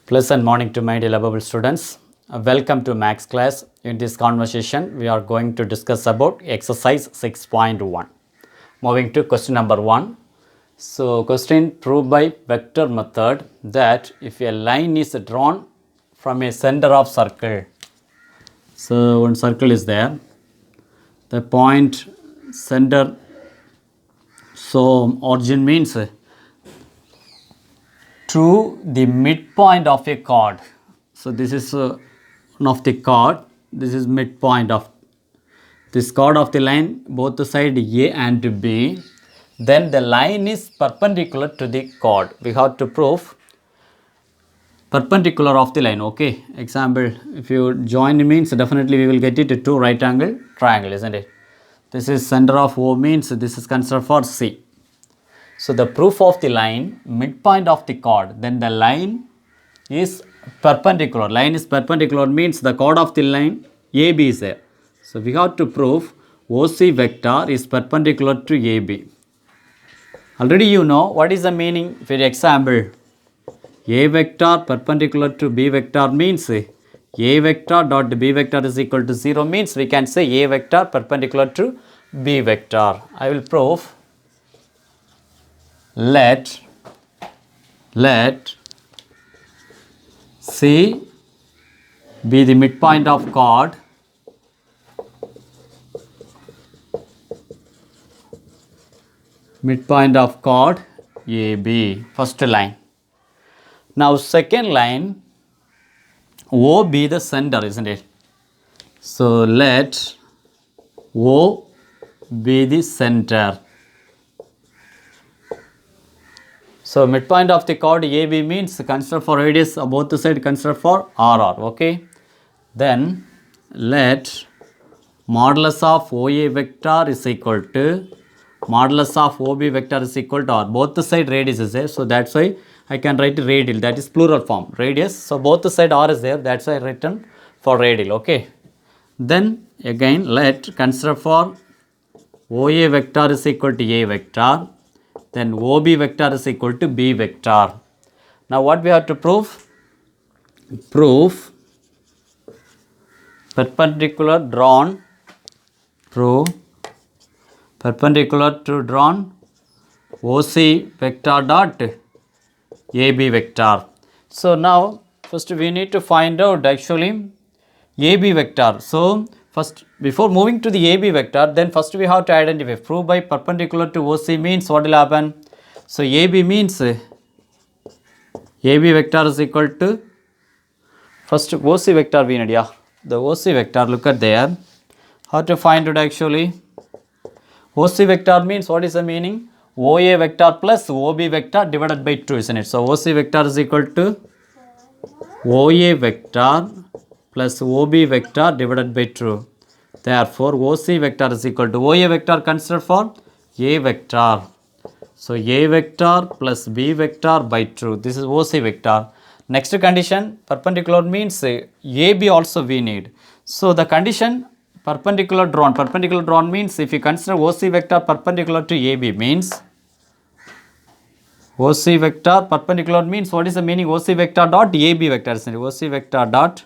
Pleasant morning to my dear lovable students. Welcome to Max class. In this conversation, we are going to discuss about exercise 6.1. Moving to question number 1. So, question prove by vector method that if a line is drawn from a center of circle. So, one circle is there. The point center. So, origin means to the midpoint of a chord. So this is one of the chord. This is midpoint of this chord of the line, both the side A and B. Then the line is perpendicular to the chord. We have to prove perpendicular of the line. Okay. Example, if you join means definitely we will get it to two right angle triangle, isn't it? This is center of O means this is considered for C. So the proof of the line, midpoint of the chord, then the line is perpendicular. Line is perpendicular means the chord of the line AB is there. So we have to prove OC vector is perpendicular to AB. Already you know what is the meaning. For example, A vector perpendicular to B vector means A vector dot B vector is equal to 0 means we can say A vector perpendicular to B vector. I will prove. Let C be the midpoint of chord AB, first line. Now second line, O be the center, isn't it? So let O be the center. So midpoint of the chord AB means consider for radius both the side consider for RR. Okay. Then let modulus of OA vector is equal to modulus of OB vector is equal to R. Both the side radius is there. So that's why I can write radial. That is plural form. Radius. So both the side R is there. That's why I written for radial. Okay. Then again let consider for OA vector is equal to A vector. Then OB vector is equal to B vector. Now what we have to prove? Prove perpendicular drawn. Prove perpendicular to drawn OC vector dot AB vector. So now first we need to find out actually AB vector. So first, before moving to the AB vector, then first we have to identify. Prove by perpendicular to OC means what will happen? So AB means AB vector is equal to first OC vector we need. Yeah, the OC vector. Look at there. How to find it actually? OC vector means what is the meaning? OA vector plus OB vector divided by 2, isn't it? So OC vector is equal to OA vector plus OB vector divided by 2. Therefore, OC vector is equal to OA vector consider for A vector. So, A vector plus B vector by 2. This is OC vector. Next condition, perpendicular means AB also we need. So, the condition perpendicular drawn. Perpendicular drawn means if you consider OC vector perpendicular to AB means OC vector perpendicular means what is the meaning? OC vector dot AB vector. OC vector dot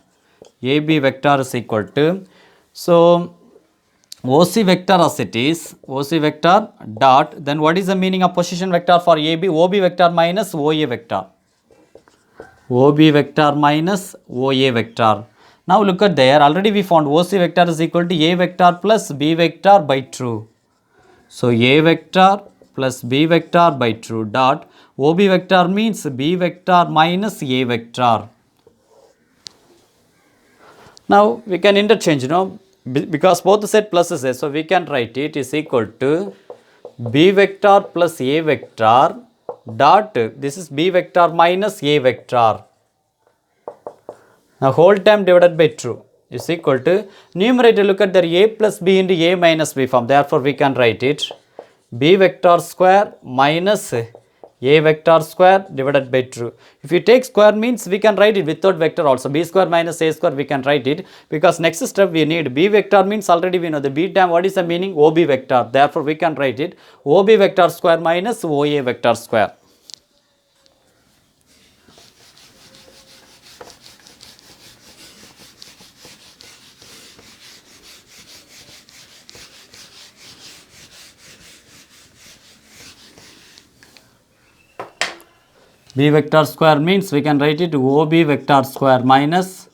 AB vector is equal to, so OC vector as it is, OC vector dot, then what is the meaning of position vector for AB? OB vector minus OA vector. OB vector minus OA vector. Now look at there, already we found OC vector is equal to A vector plus B vector by 2. So A vector plus B vector by 2 dot OB vector means B vector minus A vector. Now we can interchange, because both the set plus is there. So we can write it is equal to B vector plus A vector dot, this is B vector minus A vector. Now whole term divided by 2 is equal to, numerator look at the A plus B into A minus B form. Therefore we can write it B vector square minus A vector square divided by 2. If you take square means we can write it without vector also. B square minus A square we can write it, because next step we need B vector means already we know the B term. What is the meaning? OB vector. Therefore we can write it OB vector square minus OA vector square. B vector square means we can write it OB vector square minus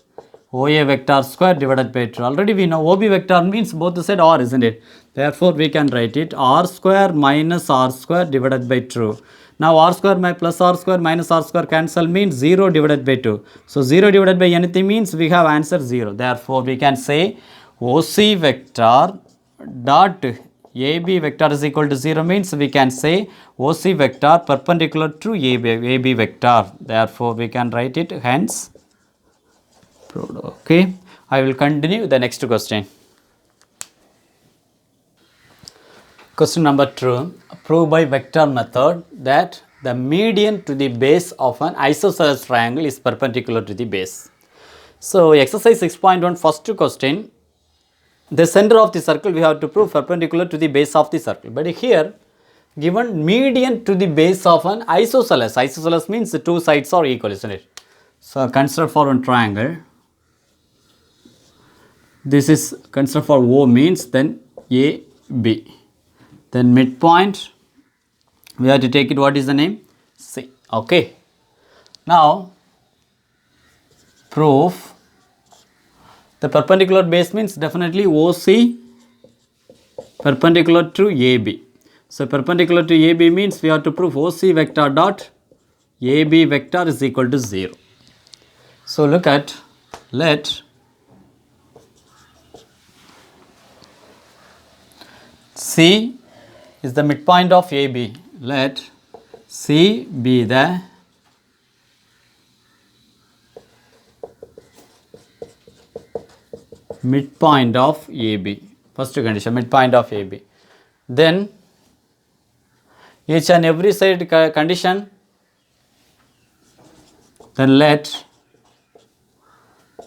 OA vector square divided by 2. Already we know OB vector means both the side R, isn't it? Therefore, we can write it R square minus R square divided by 2. Now, R square plus R square minus R square cancel means 0 divided by 2. So, 0 divided by anything means we have answer 0. Therefore, we can say OC vector dot AB vector is equal to 0 means we can say OC vector perpendicular to AB vector. Therefore, we can write it hence. Okay, I will continue the next question. Question number 2. Prove by vector method that the median to the base of an isosceles triangle is perpendicular to the base. So, exercise 6.1 first question. The center of the circle we have to prove perpendicular to the base of the circle. But here given median to the base of an isosceles. Isosceles means the two sides are equal, isn't it? So, consider for one triangle. This is consider for O means then A, B. Then midpoint, we have to take it, what is the name? C. Okay. Now, proof the perpendicular base means definitely OC perpendicular to AB. So, perpendicular to AB means we have to prove OC vector dot AB vector is equal to 0. So, look at, let C is the midpoint of AB. Let C be the midpoint of AB. First condition, midpoint of AB. Then each and every side condition. Then let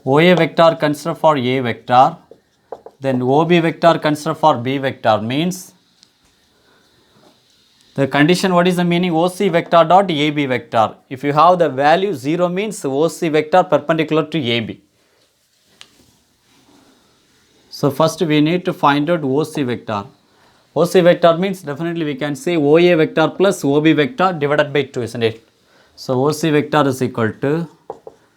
OA vector consider for A vector. Then OB vector consider for B vector means the condition, what is the meaning? OC vector dot AB vector. If you have the value 0 means OC vector perpendicular to AB. So, first we need to find out OC vector. OC vector means definitely we can say OA vector plus OB vector divided by 2, isn't it? So, OC vector is equal to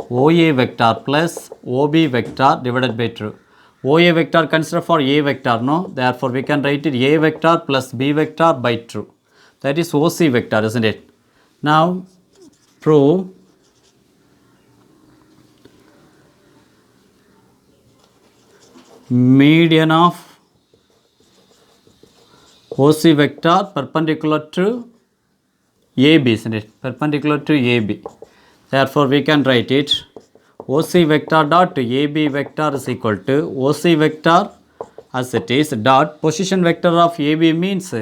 OA vector plus OB vector divided by 2. OA vector consider for A vector, no? Therefore, we can write it A vector plus B vector by 2. That is OC vector, isn't it? Now, prove median of OC vector perpendicular to AB, isn't it? Perpendicular to AB. Therefore, we can write it OC vector dot AB vector is equal to OC vector as it is dot position vector of AB means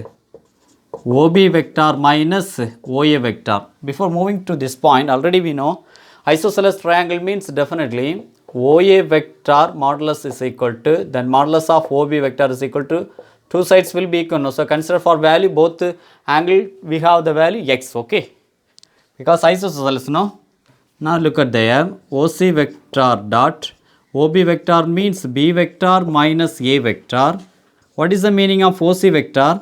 OB vector minus OA vector. Before moving to this point, already we know isosceles triangle means definitely OA vector modulus is equal to, then modulus of OB vector is equal to, two sides will be equal. So, consider for value both angle we have the value x, okay, because isosceles, no. Now, look at there, OC vector dot OB vector means B vector minus A vector. What is the meaning of OC vector?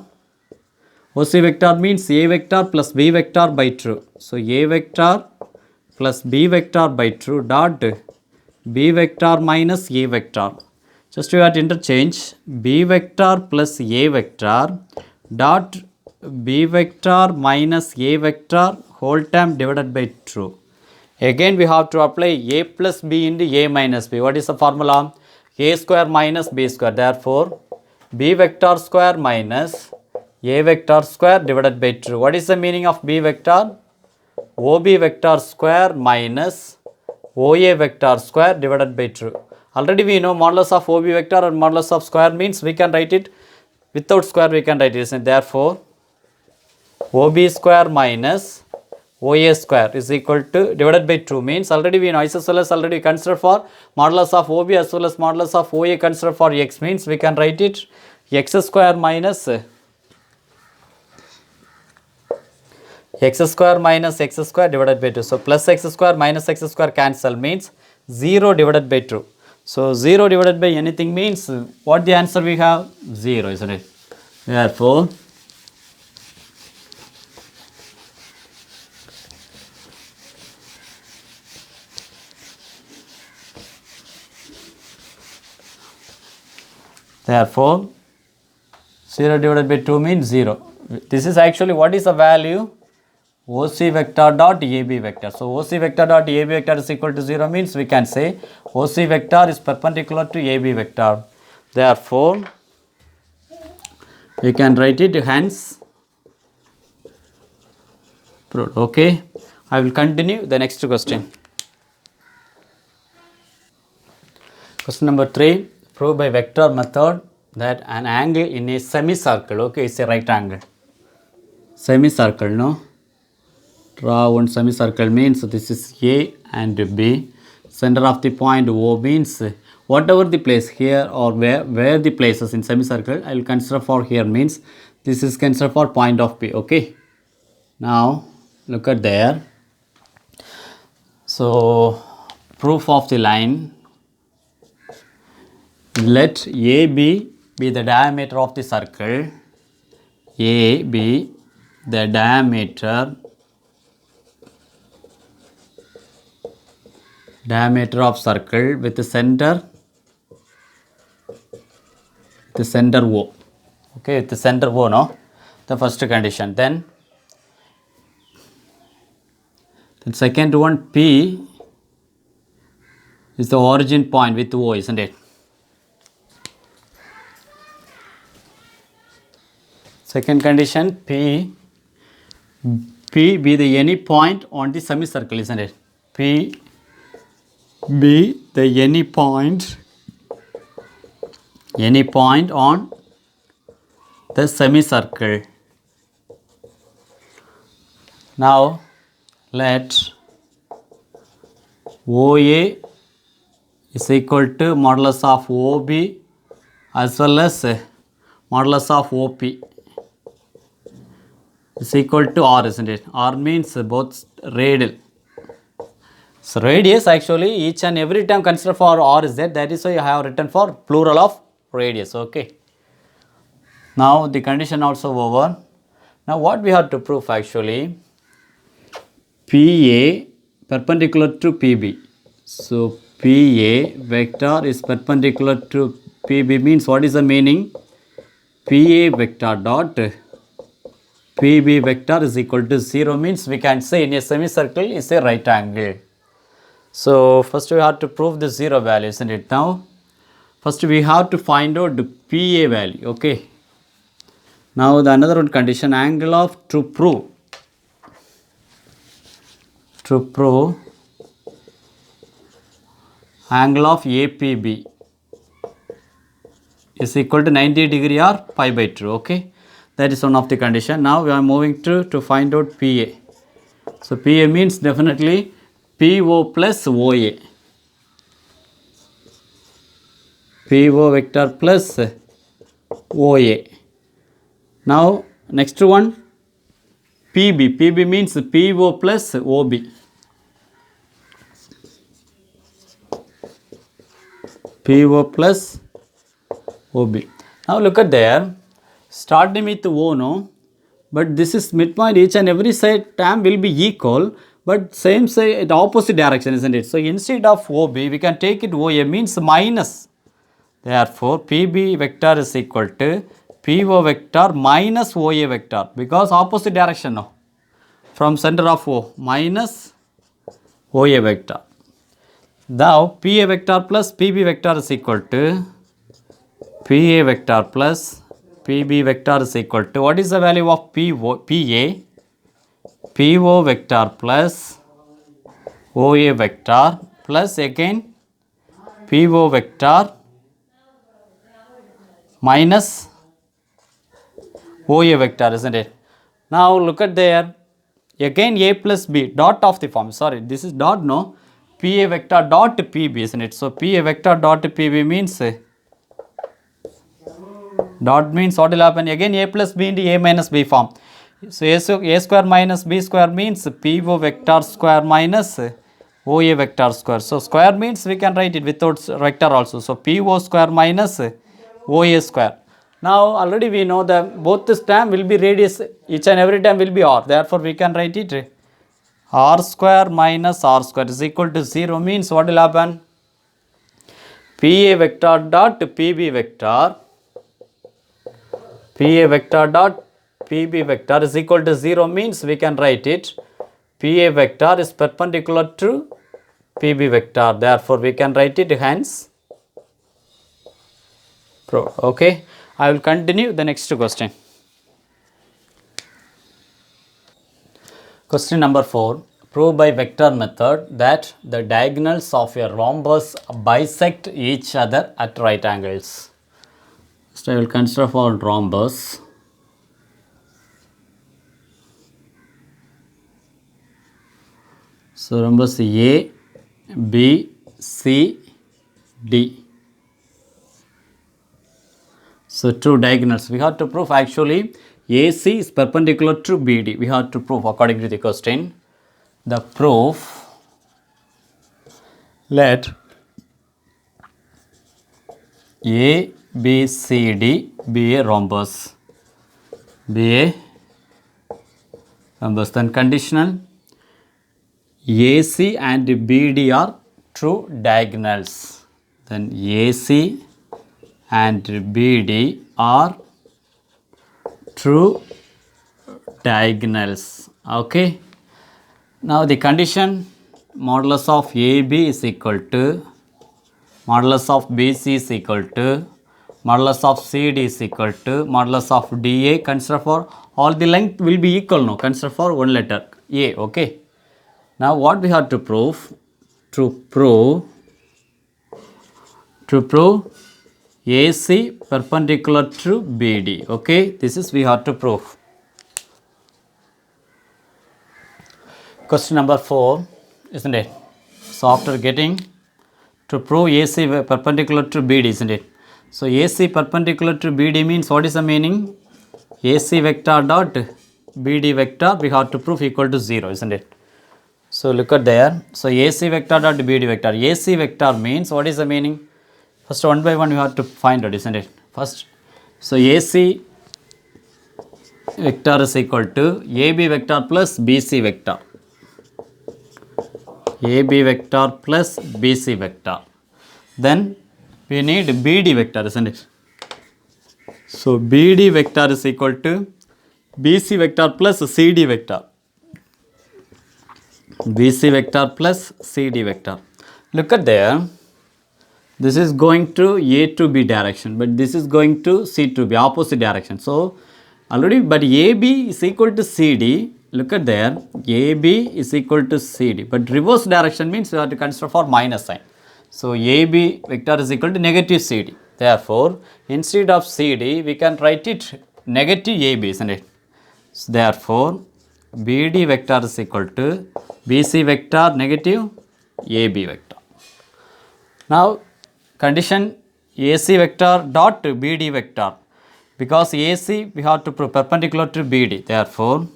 OC vector means A vector plus B vector by 2. So, A vector plus B vector by 2 dot B vector minus A vector. Just you have to interchange B vector plus A vector dot B vector minus A vector whole term divided by 2. Again, we have to apply A plus B into A minus B. What is the formula? A square minus B square. Therefore, B vector square minus A vector square divided by 2. What is the meaning of B vector? OB vector square minus OA vector square divided by 2. Already we know modulus of OB vector and modulus of square means we can write it without square, we can write it. And therefore, OB square minus OA square is equal to divided by 2 means already we know isosceles already consider for modulus of OB as well as modulus of OA consider for x means we can write it x square minus x square divided by 2. So, plus x square minus x square cancel means 0 divided by 2. So, 0 divided by anything means what the answer we have? 0, isn't it? Therefore, Therefore, 0 divided by 2 means 0. This is actually what is the value? OC vector dot AB vector. So OC vector dot AB vector is equal to 0 means we can say OC vector is perpendicular to AB vector. Therefore, we can write it hence proved. Okay. I will continue the next question. Question number 3. Prove by vector method that an angle in a semicircle, okay, is a right angle. Semicircle, no? Draw one semicircle means this is A and B. Center of the point O means whatever the place here or where the places in semicircle I will consider for here means this is considered for point of P. Okay. Now look at there. So proof of the line. Let AB be the diameter of the circle. A be the diameter of circle with the center O. Okay, with the center O, no? The first condition. Then second one, P is the origin point with O, isn't it? Second condition, P be the any point on the semicircle, isn't it? P be the any point on the semicircle. Now let OA is equal to modulus of OB as well as modulus of OP is equal to R, isn't it? R means both radial. So radius actually each and every time consider for R is there. That is why I have written for plural of radius. Okay. Now the condition also over. Now what we have to prove actually? PA perpendicular to PB. So PA vector is perpendicular to PB means what is the meaning? PA vector dot PB vector is equal to 0 means we can say in a semicircle is a right angle. So first we have to prove the 0 value, isn't it? Now first we have to find out the PA value. Okay. Now the another one condition, angle of to prove angle of APB is equal to 90 degree or pi by 2. Okay. That is one of the condition. Now we are moving to find out PA. So PA means definitely PO plus OA. PO vector plus OA. Now next one PB. PB means PO plus OB. PO plus OB. Now look at there. Starting with O, no, but this is midpoint, each and every side term will be equal, but same side opposite direction, isn't it? So instead of OB we can take it OA means minus. Therefore PB vector is equal to PO vector minus OA vector because opposite direction, no, from center of O minus OA vector. Now PA vector plus PB vector is equal to PA vector plus PB vector is equal to what is the value of PA? PO vector plus OA vector plus again PO vector minus OA vector, isn't it? Now look at there. Again A plus B dot of the form. Sorry, this is dot, no. PA vector dot PB, isn't it? So PA vector dot PB means dot means what will happen? Again A plus B into A minus B form. So A square minus B square means PO vector square minus OA vector square. So square means we can write it without vector also. So PO square minus OA square. Now already we know that both this term will be radius, each and every term will be R. Therefore we can write it R square minus R square is equal to 0 means what will happen? PA vector dot PB vector PA vector dot PB vector is equal to 0 means we can write it PA vector is perpendicular to PB vector. Therefore, we can write it hence. Okay, I will continue the next question. Question number 4. Prove by vector method that the diagonals of a rhombus bisect each other at right angles. So I will consider for rhombus. So rhombus A, B, C, D. So two diagonals. We have to prove actually AC is perpendicular to BD. We have to prove according to the question. The proof, let A, B, C, D be a rhombus. Be a rhombus. Then conditional, AC and BD are true diagonals. Then AC and BD are true diagonals. Okay. Now the condition, modulus of AB is equal to modulus of BC is equal to modulus of CD is equal to modulus of DA. Consider for all the length will be equal now. Consider for one letter A. Okay. Now what we have to prove? To prove AC perpendicular to BD. Okay. This is we have to prove. Question number 4, isn't it? So after getting to prove AC perpendicular to BD, isn't it? So AC perpendicular to BD means what is the meaning? AC vector dot BD vector we have to prove equal to 0, isn't it? So look at there. So AC vector dot BD vector. AC vector means what is the meaning? First one by one you have to find out, isn't it? First, so AC vector is equal to AB vector plus BC vector. AB vector plus BC vector. Then we need BD vector, isn't it? So BD vector is equal to BC vector plus CD vector. BC vector plus CD vector. Look at there. This is going to A to B direction, but this is going to C to B, opposite direction. So already, but AB is equal to CD. Look at there, AB is equal to CD, but reverse direction means you have to consider for minus sign. So AB vector is equal to negative CD. Therefore, instead of CD, we can write it negative AB, isn't it? So therefore, BD vector is equal to BC vector negative AB vector. Now, condition AC vector dot BD vector. Because AC we have to prove perpendicular to BD. Therefore,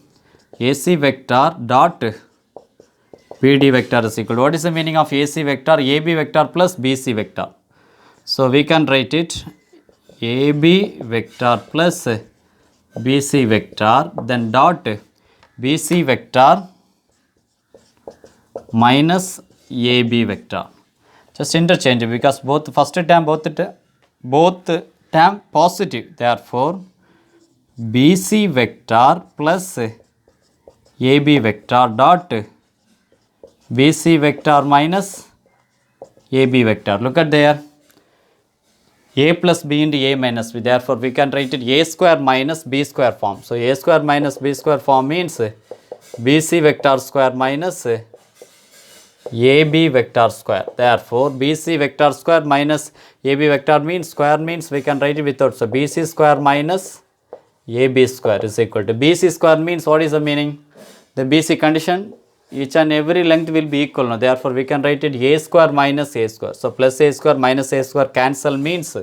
AC vector dot BD vector is equal to, what is the meaning of AC vector? AB vector plus BC vector. So we can write it AB vector plus BC vector, then dot BC vector minus AB vector. Just interchange because both first term both term positive. Therefore, BC vector plus AB vector dot BC vector minus AB vector. Look at there. A plus B into A minus B. Therefore, we can write it A square minus B square form. So, A square minus B square form means BC vector square minus AB vector square. Therefore, BC vector square minus AB vector means square means we can write it without. So, BC square minus AB square is equal to BC square means what is the meaning? The BC condition, each and every length will be equal. Now, therefore, we can write it A square minus A square. So, plus A square minus A square cancel means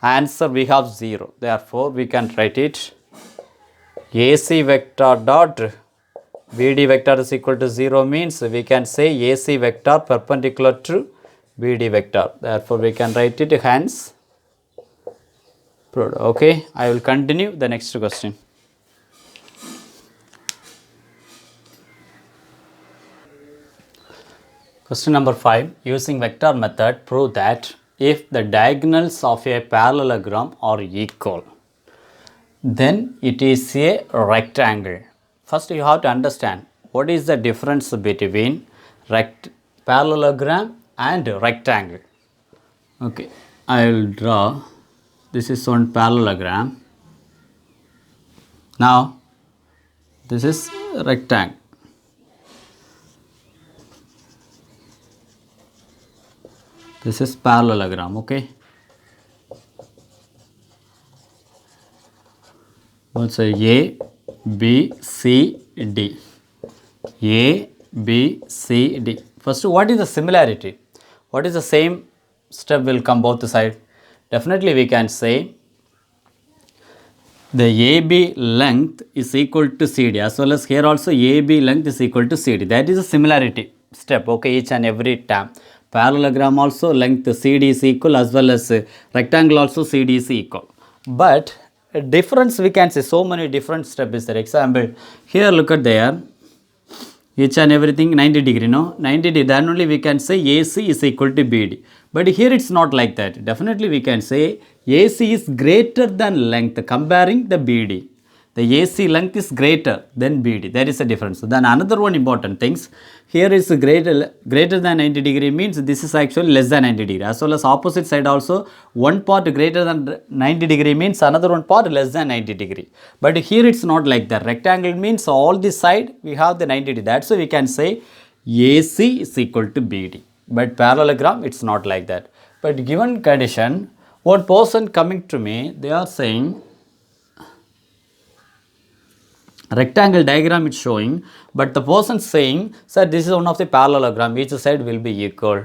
answer we have 0. Therefore, we can write it AC vector dot BD vector is equal to 0 means we can say AC vector perpendicular to BD vector. Therefore, we can write it hence. Okay, I will continue the next question. Question number 5. Using vector method, prove that if the diagonals of a parallelogram are equal. then it is a rectangle. First you have to understand what is the difference between parallelogram and rectangle. Okay, I will draw. This is one parallelogram. Now this is rectangle. This is parallelogram. Okay. Let's say A, B, C, D. A, B, C, D. First, what is the similarity? What is the same step will come both sides? Definitely we can say the AB length is equal to CD, as well as here also AB length is equal to CD. That is a similarity step, okay, each and every time. Parallelogram also length CD is equal, as well as rectangle also CD is equal. But a difference we can say, so many different steps is there. Example, here look at there, each and everything 90 degree, no? 90 degree, then only we can say AC is equal to BD. But here it's not like that. Definitely we can say AC is greater than length comparing the BD. The AC length is greater than BD. That is the difference. Then another one important things, here is greater than 90 degree means this is actually less than 90 degree. As well as opposite side also, one part greater than 90 degree means another one part less than 90 degree. But here it's not like that. Rectangle means all this side we have the 90 degree. That's why we can say AC is equal to BD. But parallelogram it's not like that. But given condition, one person coming to me, they are saying rectangle diagram is showing, but the person saying, sir, this is one of the parallelogram, each side will be equal.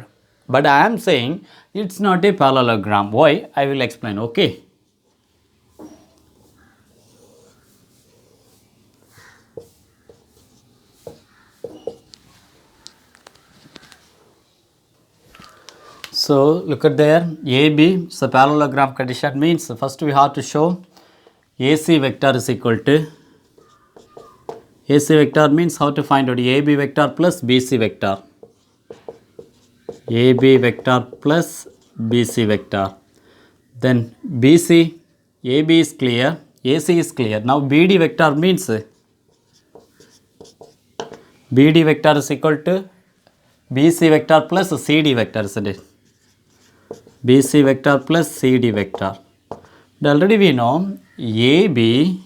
But I am saying it's not a parallelogram. Why? I will explain. Okay. So look at there, AB, so parallelogram condition means first we have to show AC vector is equal to, AC vector means how to find out AB vector plus BC vector. AB vector plus BC vector. Then BC, AB is clear, AC is clear. Now BD vector means BD vector is equal to BC vector plus CD vector, isn't it? BC vector plus CD vector. And already we know AB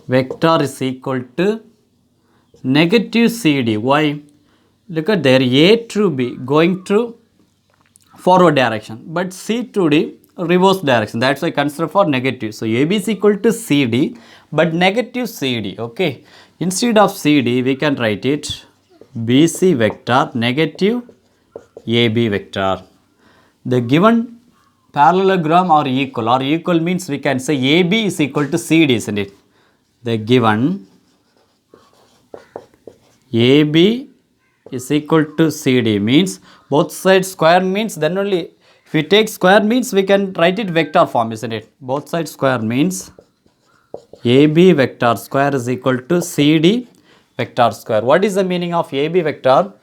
vector is equal to negative CD. Why? Look at there, A to B going to forward direction, but C to D reverse direction. That's why consider for negative. So AB is equal to CD, but negative CD. Okay. Instead of CD, we can write it BC vector negative AB vector. The given parallelogram are equal. Or equal means we can say AB is equal to CD, isn't it? The given AB is equal to CD means both sides square means, then only if we take square means we can write it vector form, isn't it? Both sides square means AB vector square is equal to CD vector square. What is the meaning of AB vector?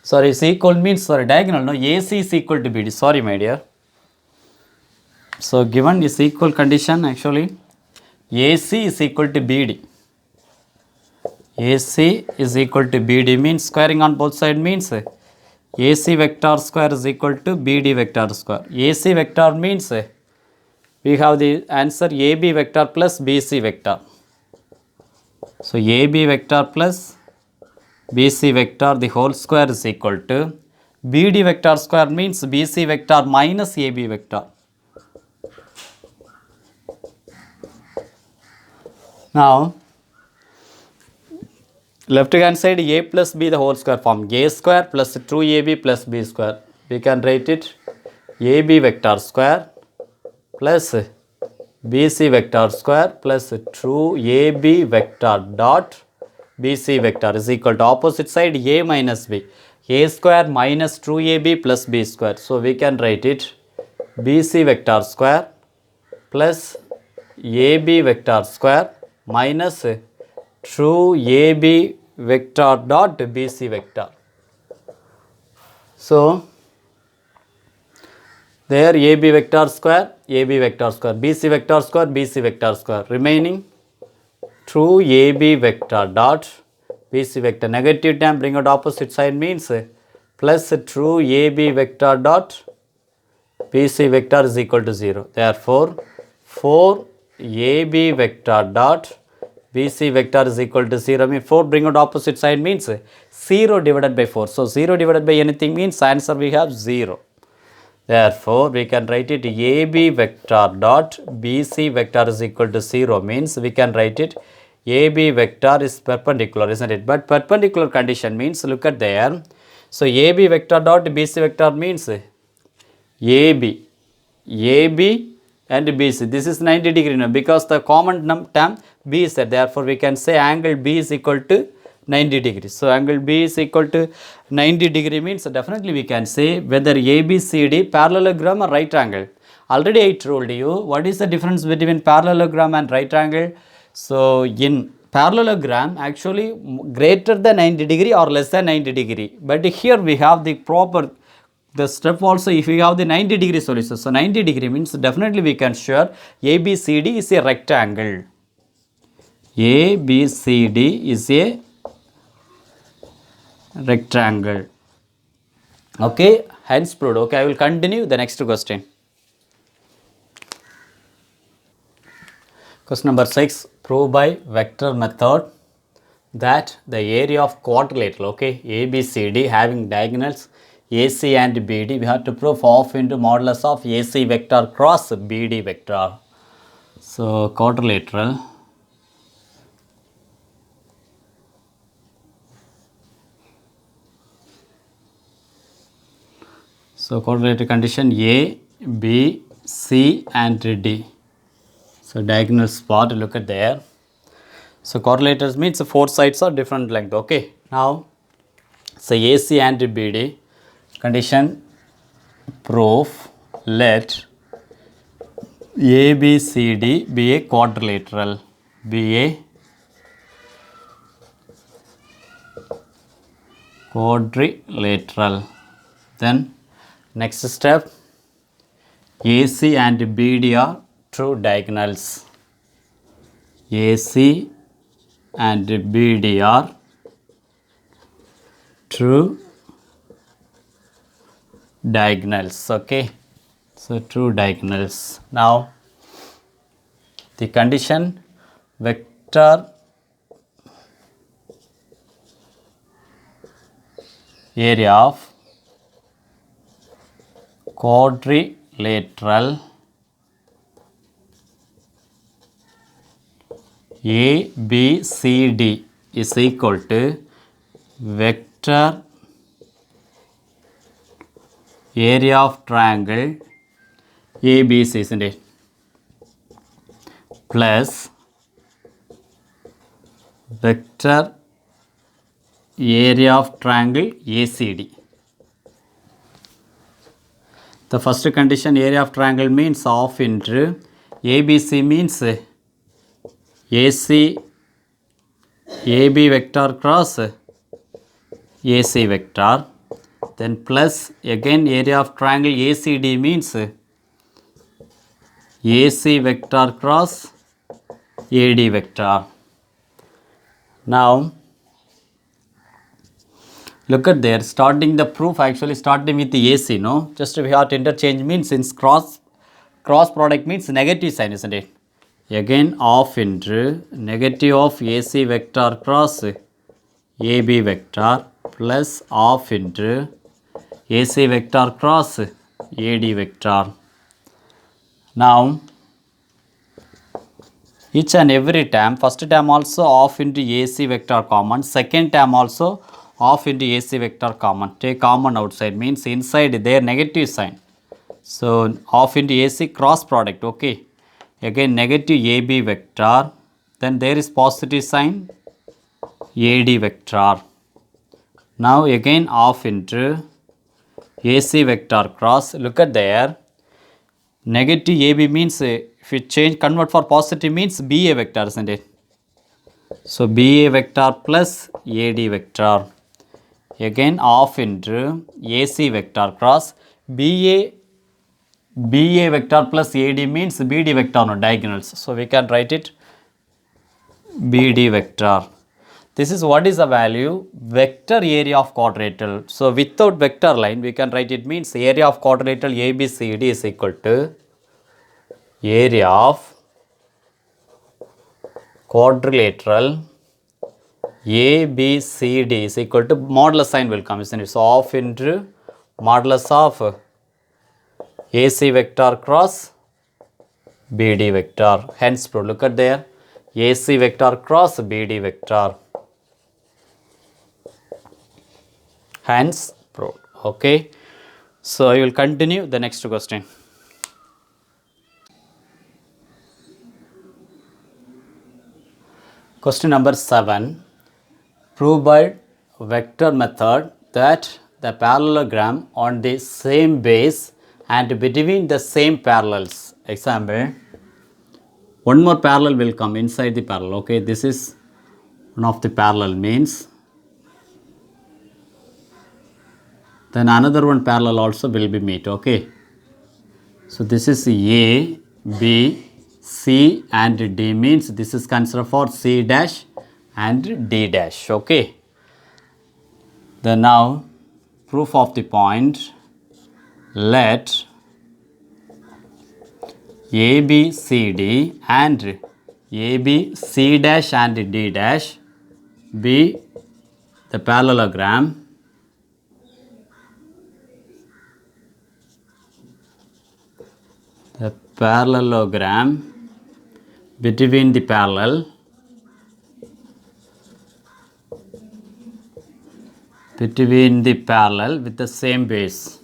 Sorry, is equal means, sorry, diagonal, no, AC is equal to BD. Sorry, my dear. So given is equal condition, actually AC is equal to BD. AC is equal to BD means squaring on both sides means AC vector square is equal to BD vector square. AC vector means we have the answer AB vector plus BC vector. So AB vector plus BC vector the whole square is equal to BD vector square means BC vector minus AB vector. Now left hand side A plus B the whole square form, A square plus 2AB plus B square. We can write it AB vector square plus BC vector square plus 2AB vector dot BC vector is equal to opposite side A minus B. A square minus 2AB plus B square. So we can write it BC vector square plus AB vector square minus 2AB vector dot BC vector. So there AB vector square AB vector square, BC vector square, BC vector square, remaining true AB vector dot BC vector. Negative term bring out opposite side means plus true AB vector dot BC vector is equal to 0. Therefore, 4 AB vector dot BC vector is equal to 0. I mean 4 bring out opposite side means 0 divided by 4. So, 0 divided by anything means answer we have 0. Therefore, we can write it AB vector dot BC vector is equal to 0 means we can write it AB vector is perpendicular, isn't it? But perpendicular condition means look at there. So, AB vector dot BC vector means AB and BC. This is 90 degree now because the common term B is there. Therefore, we can say angle B is equal to 90 degrees. So, angle B is equal to 90 degree means definitely we can say whether ABCD parallelogram or right angle. Already I told you what is the difference between parallelogram and right angle. So, in parallelogram actually greater than 90 degree or less than 90 degree. But here we have the proper the step also if we have the 90 degree solution. So, 90 degree means definitely we can sure ABCD is a rectangle. ABCD is a rectangle. Okay, hence proved. Okay, I will continue the next question. Question number 6. Prove by vector method that the area of quadrilateral, okay, ABCD having diagonals AC and BD, we have to prove half into modulus of AC vector cross BD vector. So, quadrilateral. So, quadrilateral condition A, B, C and D. So, diagonal spot, look at there. So, quadrilaterals means 4 sides are different length, okay. Now, so AC and BD condition proof let ABCD be a quadrilateral, be a quadrilateral. Then next step, AC and BD are true diagonals. AC and BD are true diagonals, okay. So, true diagonals. Now, the condition vector area of quadrilateral ABCD is equal to vector area of triangle ABC, isn't it, plus vector area of triangle ACD. The first condition area of triangle means half into ABC means AC AB vector cross AC vector, then plus again area of triangle ACD means AC vector cross AD vector. Now, look at there, starting the proof actually starting with the AC, no? Just we have to interchange means since cross product means negative sign, isn't it? Again half into negative of AC vector cross AB vector plus half into AC vector cross AD vector. Now, each and every term, first term also half into AC vector common, second term also half into AC vector common. Take common outside means inside their negative sign. So, half into AC cross product, okay. Again negative AB vector, then there is positive sign AD vector. Now, again half into AC vector cross, look at there, negative AB means if you change convert for positive means BA vector, isn't it? So, BA vector plus AD vector, again half into AC vector cross BA BA vector plus AD means BD vector, no, diagonals. So we can write it BD vector. This is what is the value? Vector area of quadrilateral. So without vector line, we can write it means area of quadrilateral ABCD is equal to area of quadrilateral ABCD is equal to modulus sign will come, isn't it? So half into modulus of AC vector cross BD vector. Hence, look at there, AC vector cross BD vector. Hence, proved. Okay. So I will continue the next question. Question number 7. Prove by vector method that the parallelogram on the same base and between the same parallels. Example, one more parallel will come inside the parallel. Okay, this is one of the parallel means. Then another one parallel also will be meet. Okay. So this is A, B, C and D means this is considered for C dash and D dash. Okay. Then now proof of the point. Let AB, CD and AB, C dash and D dash be the parallelogram between the parallel with the same base,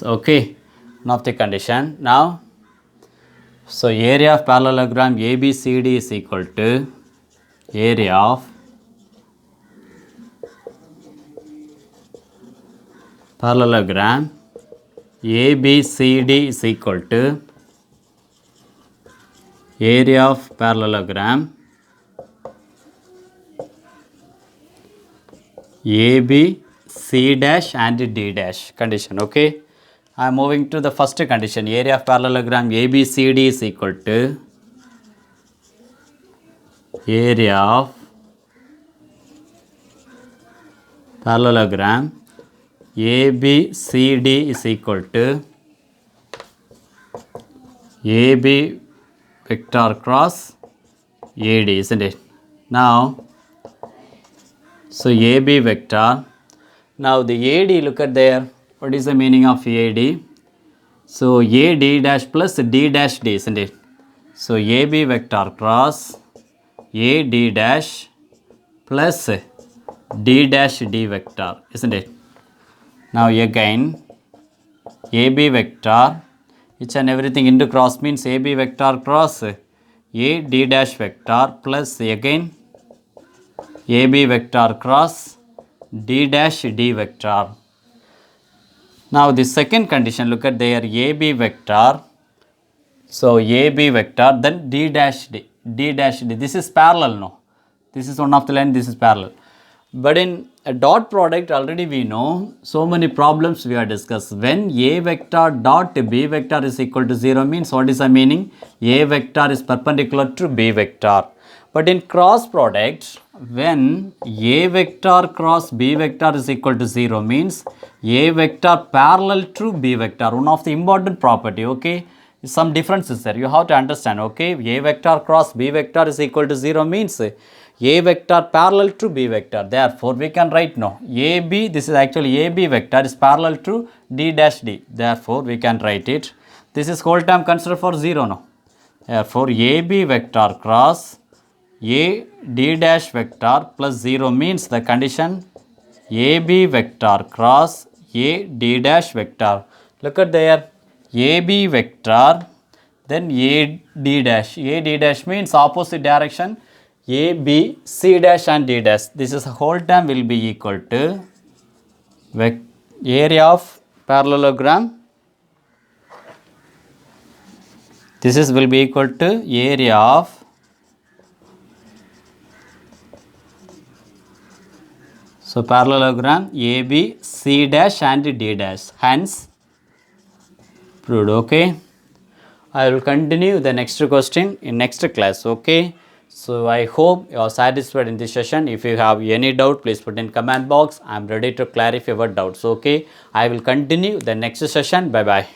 okay, one of the condition. Now, so area of parallelogram ABCD is equal to area of parallelogram ABCD is equal to area of parallelogram AB, C dash and D dash condition. Okay, I am moving to the first condition. Area of parallelogram ABCD is equal to area of parallelogram ABCD is equal to AB vector cross AD, isn't it? Now, so AB vector. Now the AD, look at there. What is the meaning of AD? So AD dash plus D dash D, isn't it? So AB vector cross AD dash plus D dash D vector, isn't it? Now again AB vector, each and everything into cross means AB vector cross A D dash vector plus again AB vector cross D dash D vector. Now the second condition, look at there, AB vector. So AB vector, then D dash D, D dash D. This is parallel, no? This is one of the line, this is parallel. But in a dot product, already we know so many problems we have discussed. When A vector dot B vector is equal to 0 means what is the meaning? A vector is perpendicular to B vector. But in cross product, when A vector cross B vector is equal to 0 means A vector parallel to B vector. One of the important property, okay? Some differences there. You have to understand, okay? A vector cross B vector is equal to 0 means A vector parallel to B vector. Therefore, we can write no. AB, this is actually AB vector is parallel to D dash D. Therefore, we can write it. This is whole term considered for 0, no? Therefore, AB vector cross A D dash vector plus 0 means the condition AB vector cross A D dash vector. Look at there. AB vector, then A D dash. A D dash means opposite direction. A, B, C dash and D dash. This is whole term will be equal to area of parallelogram. This is will be equal to area of So parallelogram AB, C dash and D dash, hence proved. Okay, I will continue the next question in next class. Okay, so I hope you are satisfied in this session. If you have any doubt, please put in comment box. I am ready to clarify your doubts. Okay, I will continue the next session. Bye bye.